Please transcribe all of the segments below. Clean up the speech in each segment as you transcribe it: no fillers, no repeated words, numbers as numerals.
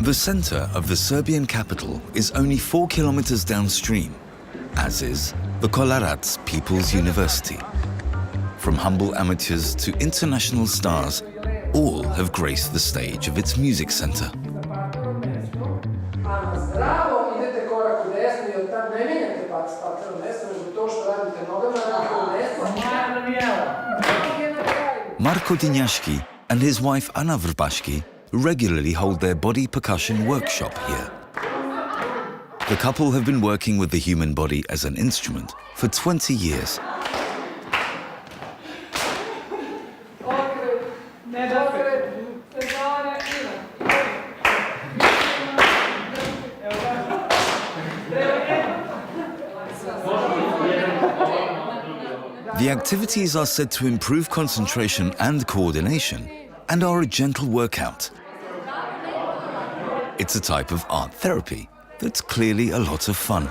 The center of the Serbian capital is only 4 kilometers downstream, as is the Kolarčevoj People's University. From humble amateurs to international stars, all have graced the stage of its music center. Marko Dinjaški and his wife Ane Vrbaški regularly hold their body percussion workshop here. The couple have been working with the human body as an instrument for 20 years. The activities are said to improve concentration and coordination and are a gentle workout. It's a type of art therapy that's clearly a lot of fun.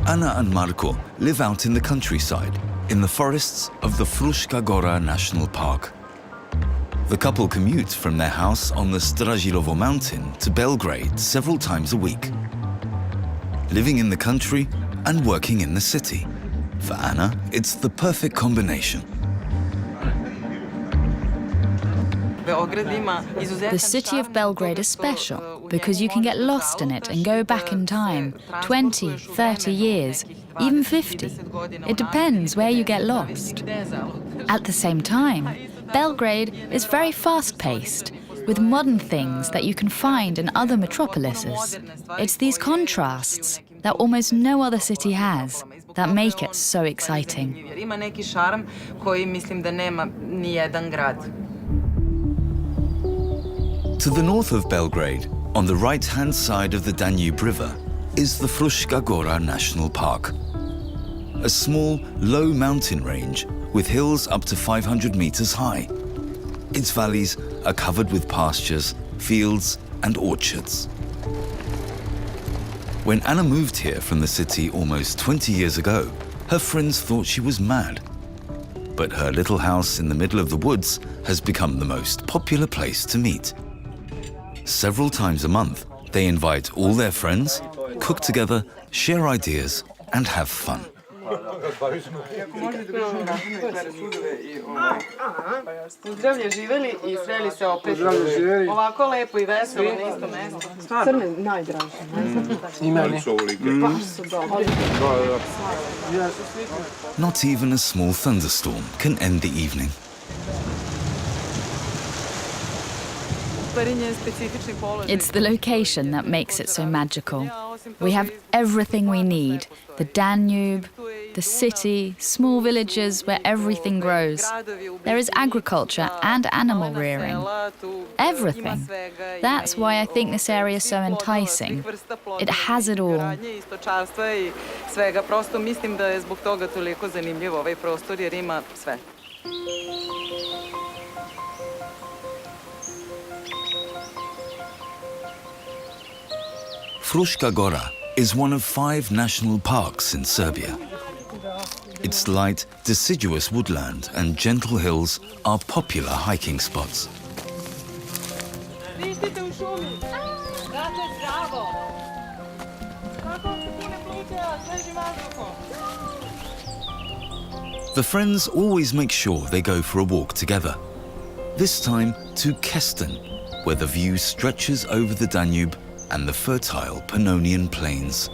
Ane and Marko live out in the countryside, in the forests of the Fruska Gora National Park. The couple commute from their house on the Stražilovo mountain to Belgrade several times a week, living in the country and working in the city. For Ane, it's the perfect combination. The city of Belgrade is special because you can get lost in it and go back in time, 20, 30 years, even 50. It depends where you get lost. At the same time, Belgrade is very fast-paced, with modern things that you can find in other metropolises. It's these contrasts that almost no other city has that make it so exciting. To the north of Belgrade, on the right-hand side of the Danube River, is the Fruska Gora National Park. A small, low mountain range with hills up to 500 meters high. Its valleys are covered with pastures, fields, and orchards. When Ane moved here from the city almost 20 years ago, her friends thought she was mad. But her little house in the middle of the woods has become the most popular place to meet. Several times a month, they invite all their friends, cook together, share ideas, and have fun. Zdravlje živeli I sreli se opet. Ovako lepo I veselo na isto mesto. Crne najdraže. Baš su dobri. Not even a small thunderstorm can end the evening. It's the location that makes it so magical. We have everything we need. The Danube, the city, small villages where everything grows. There is agriculture and animal rearing. Everything. That's why I think this area is so enticing. It has it all. Fruska Gora is one of 5 national parks in Serbia. Its light, deciduous woodland and gentle hills are popular hiking spots. The friends always make sure they go for a walk together. This time to Kesten, where the view stretches over the Danube and the fertile Pannonian plains.